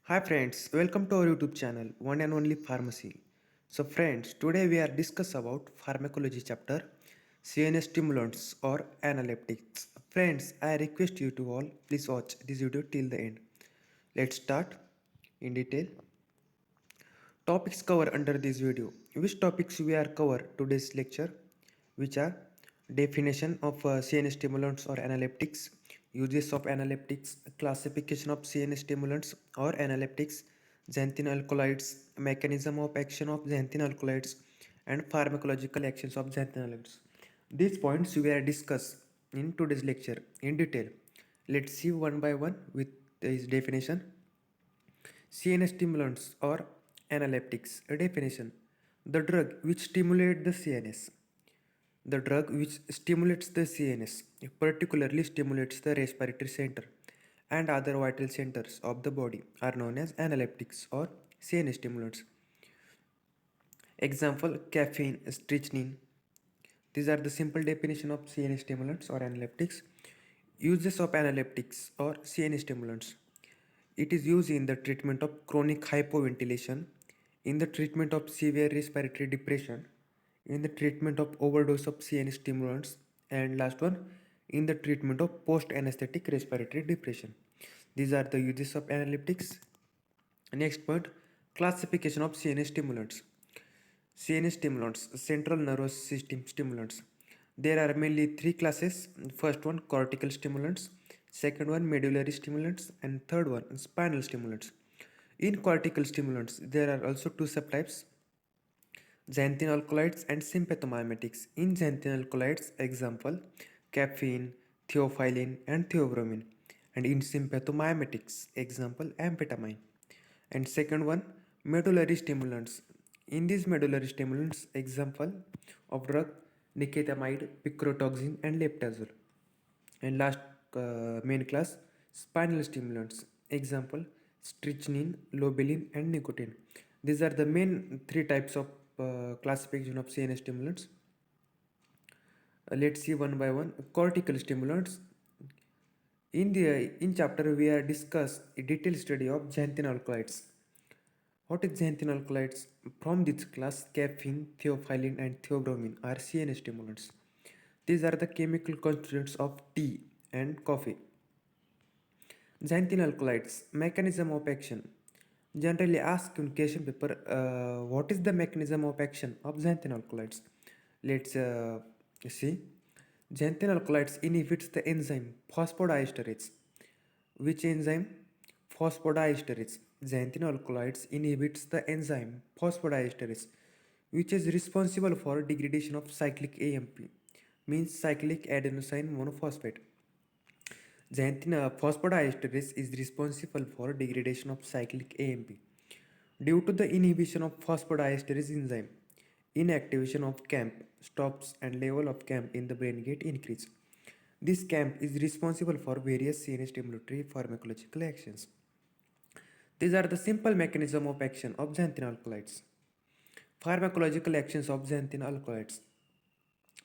Hi friends, welcome to our YouTube channel, One and Only Pharmacy. So friends, today we are discuss about pharmacology chapter, CNS stimulants or analeptics. Friends, I request you to all please watch this video till the end. Let's start in detail. Topics cover under this video. Which topics we are cover today's lecture, which are definition of CNS stimulants or analeptics, uses of analeptics, classification of CNS stimulants or analeptics, xanthine alkaloids, mechanism of action of xanthine alkaloids, and pharmacological actions of xanthine alkaloids. These points we will discuss in today's lecture in detail. Let's see one by one with this definition. CNS stimulants or analeptics. A definition: the drug which stimulates the CNS. The drug which stimulates the CNS, particularly stimulates the respiratory center and other vital centers of the body, are known as analeptics or CNS stimulants. Example: caffeine, strychnine. These are the simple definition of CNS stimulants or analeptics. Uses of analeptics or CNS stimulants. It is used in the treatment of chronic hypoventilation, in the treatment of severe respiratory depression, in the treatment of overdose of CNS stimulants, and last one, in the treatment of post-anesthetic respiratory depression. These are the uses of analeptics. Next point, classification of CNS stimulants. CNS stimulants, central nervous system stimulants. There are mainly three classes. First one, cortical stimulants. Second one, medullary stimulants. And third one, spinal stimulants. In cortical stimulants, there are also two subtypes, xanthine alkaloids and sympathomimetics. In xanthine alkaloids, example, caffeine, theophylline, and theobromine. And in sympathomimetics, example, amphetamine. And second one, medullary stimulants. In these medullary stimulants, example of drug, nicotinamide, picrotoxin, and leptazole. And last main class, spinal stimulants. Example, strychnine, lobelin, and nicotine. These are the main three types of classification of CNS stimulants. Let's see one by one. Cortical stimulants. In chapter we are discuss a detailed study of xanthine alkaloids. What is xanthine alkaloids? From this class, caffeine, theophylline, and theobromine are CNS stimulants. These are the chemical constituents of tea and coffee. Xanthine alkaloids, mechanism of action. Generally asked in question paper, what is the mechanism of action of xanthine alkaloids? Let's see. Xanthine alkaloids inhibits the enzyme phosphodiesterase. Which enzyme? Phosphodiesterase. Xanthine alkaloids inhibits the enzyme phosphodiesterase, which is responsible for degradation of cyclic AMP, means cyclic adenosine monophosphate. Xanthine phosphodiesterase is responsible for degradation of cyclic AMP. Due to the inhibition of phosphodiesterase enzyme, inactivation of CAMP stops and level of CAMP in the brain get increased. This CAMP is responsible for various CNS stimulatory pharmacological actions. These are the simple mechanism of action of xanthine alkaloids. Pharmacological actions of xanthine alkaloids.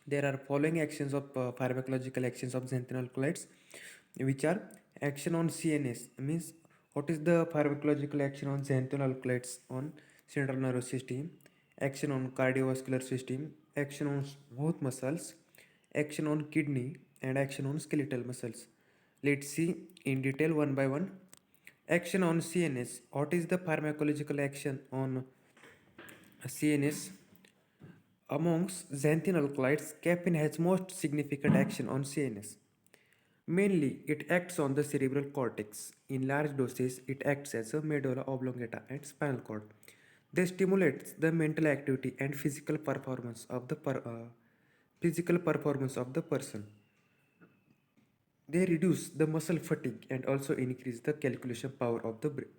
There are following actions of pharmacological actions of xanthine alkaloids, which are action on CNS, means what is the pharmacological action on xanthine alkaloids on central nervous system, action on cardiovascular system, action on smooth muscles, action on kidney, and action on skeletal muscles. Let's see in detail one by one. Action on CNS. What is the pharmacological action on CNS? Amongst xanthine alkaloids, caffeine has most significant action on CNS. Mainly, it acts on the cerebral cortex. In large doses, it acts as a medulla oblongata and spinal cord. They stimulate the mental activity and physical performance of the person. They reduce the muscle fatigue and also increase the calculation power of the brain.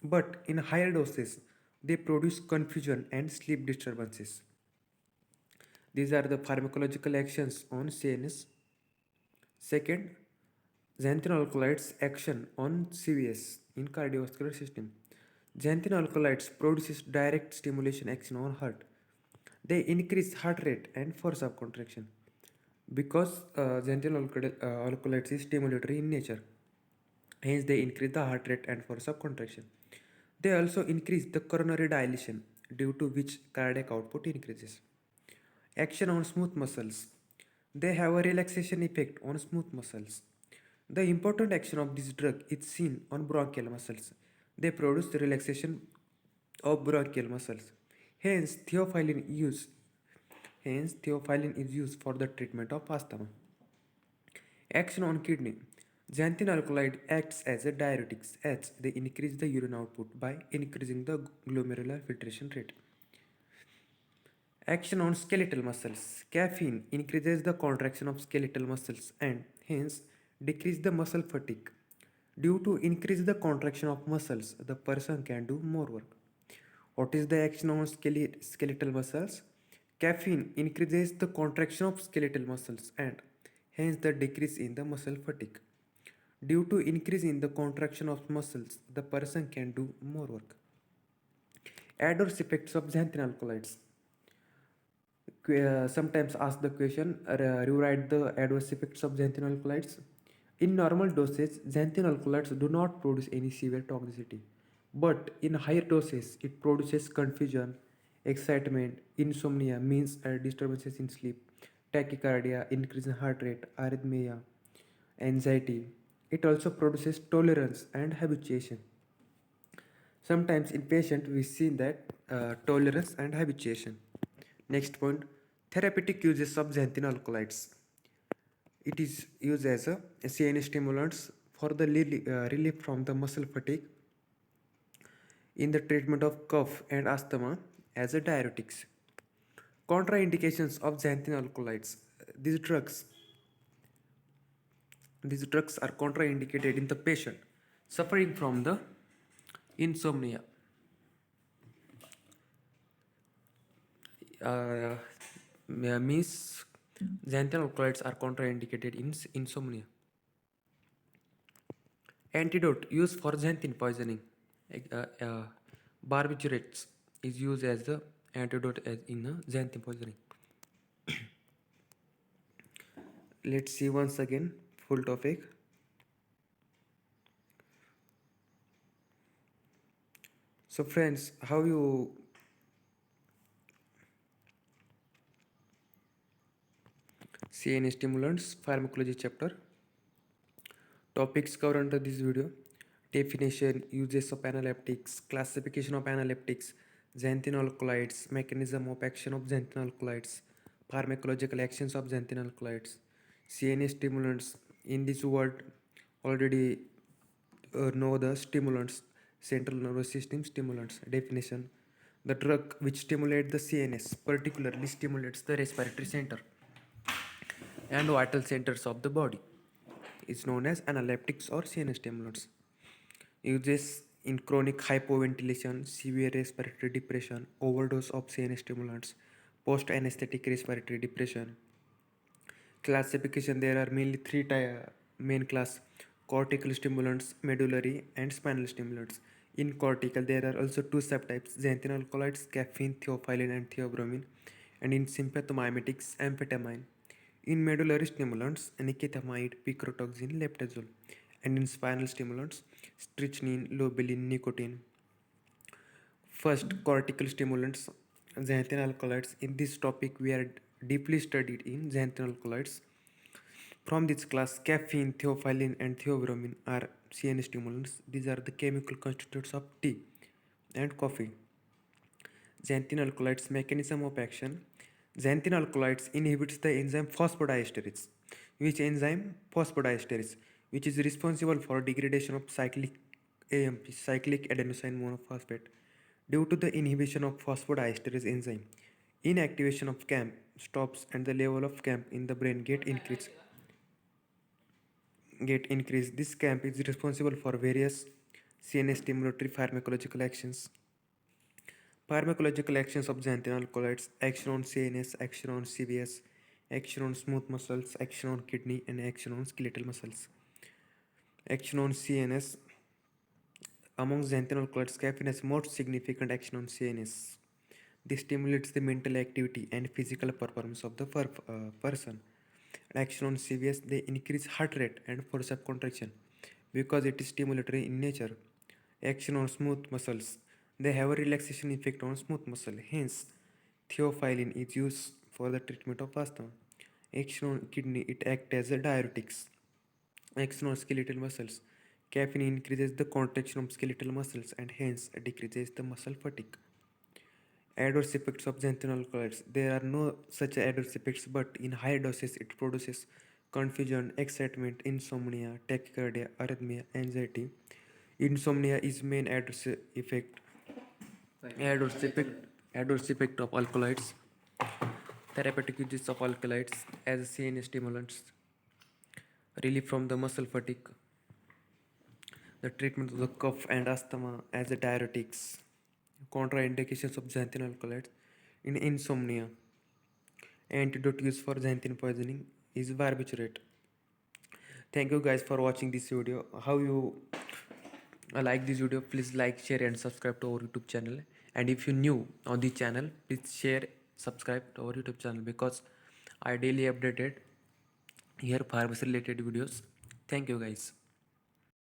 But in higher doses, they produce confusion and sleep disturbances. These are the pharmacological actions on CNS. Second, xanthine alkaloids action on CVS in cardiovascular system. Xanthine alkaloids produces direct stimulation action on heart. They increase heart rate and force of contraction because xanthine alkaloids is stimulatory in nature. Hence, they increase the heart rate and force of contraction. They also increase the coronary dilation, due to which cardiac output increases. Action on smooth muscles. They have a relaxation effect on smooth muscles. The important action of this drug is seen on bronchial muscles. They produce the relaxation of bronchial muscles. Hence, theophylline is used for the treatment of asthma. Action on kidney. Xanthine alkaloid acts as a diuretic as they increase the urine output by increasing the glomerular filtration rate. Action on skeletal muscles. Caffeine increases the contraction of skeletal muscles and hence decrease the muscle fatigue. Due to increase the contraction of muscles, the person can do more work. What is the action on skeletal muscles? Caffeine increases the contraction of skeletal muscles and hence the decrease in the muscle fatigue. Due to increase in the contraction of muscles, the person can do more work. Adverse effects of xanthine alkaloids. Sometimes ask the question, rewrite the adverse effects of xanthine alkaloids. In normal dosage, xanthine alkaloids do not produce any severe toxicity. But in higher doses, it produces confusion, excitement, insomnia, means disturbances in sleep, tachycardia, increase in heart rate, arrhythmia, anxiety. It also produces tolerance and habituation. Sometimes in patient we see that tolerance and habituation. Next point, therapeutic uses of xanthine alkaloids. It is used as a CNS stimulants for the relief from the muscle fatigue, in the treatment of cough and asthma, as a diuretics. Contraindications of xanthine alkaloids. These drugs these drugs are contraindicated in the patient suffering from the insomnia. uh, Means xanthine alkaloids are contraindicated in insomnia. Antidote used for xanthine poisoning. Barbiturates is used as the antidote as in xanthine poisoning. Let's see once again full topic. So friends, how you CNS stimulants pharmacology chapter. Topics covered under this video: definition, uses of analeptics, classification of analeptics, xanthine alkaloids, mechanism of action of xanthine alkaloids, pharmacological actions of xanthine alkaloids, CNS stimulants. In this word, already know the stimulants, central nervous system stimulants. Definition: the drug which stimulates the CNS, particularly stimulates the respiratory center and vital centers of the body, is known as analeptics or CNS stimulants. Uses in chronic hypoventilation, severe respiratory depression, overdose of CNS stimulants, post anesthetic respiratory depression. Classification: there are mainly main class: cortical stimulants, medullary, and spinal stimulants. In cortical, there are also two subtypes: xanthine alkaloids, caffeine, theophylline, and theobromine, and in sympathomimetics, amphetamine. In medullary stimulants, nicotinamide, picrotoxin, leptazole, and in spinal stimulants, strychnine, lobeline, nicotine. First, cortical stimulants, xanthine alkaloids. In this topic, we are deeply studied in xanthine alkaloids. From this class, caffeine, theophylline, and theobromine are CNS stimulants. These are the chemical constituents of tea and coffee. Xanthine alkaloids mechanism of action. Xanthine alkaloids inhibits the enzyme phosphodiesterase. Which enzyme? Phosphodiesterase, which is responsible for degradation of cyclic AMP, cyclic adenosine monophosphate. Due to the inhibition of phosphodiesterase enzyme, inactivation of CAMP stops and the level of CAMP in the brain get increased. This CAMP is responsible for various CNS stimulatory pharmacological actions. Pharmacological actions of xanthine alkaloids: action on CNS, action on CVS, action on smooth muscles, action on kidney, and action on skeletal muscles. Action on CNS. Among xanthine alkaloids, caffeine has most significant action on CNS. This stimulates the mental activity and physical performance of the person. Action on CVS, they increase heart rate and force of contraction, because it is stimulatory in nature. Action on smooth muscles. They have a relaxation effect on smooth muscle. Hence, theophylline is used for the treatment of asthma. Action on kidney. It acts as a diuretics. Action on skeletal muscles. Caffeine increases the contraction of skeletal muscles and hence decreases the muscle fatigue. Adverse effects of xanthine alkaloids. There are no such adverse effects, but in high doses it produces confusion, excitement, insomnia, tachycardia, arrhythmia, anxiety. Insomnia is main adverse effect. Adverse effect, adverse effect of alkaloids. Therapeutic uses of alkaloids as CNS stimulants. Relief from the muscle fatigue. The treatment of the cough and asthma as a diuretics. Contraindications of xanthine alkaloids in insomnia. Antidote used for xanthine poisoning is barbiturate. Thank you guys for watching this video. How you like this video, please like, share and subscribe to our YouTube channel. And if you're new on the channel, please share, subscribe to our YouTube channel because I daily updated here pharmacy related videos. Thank you guys.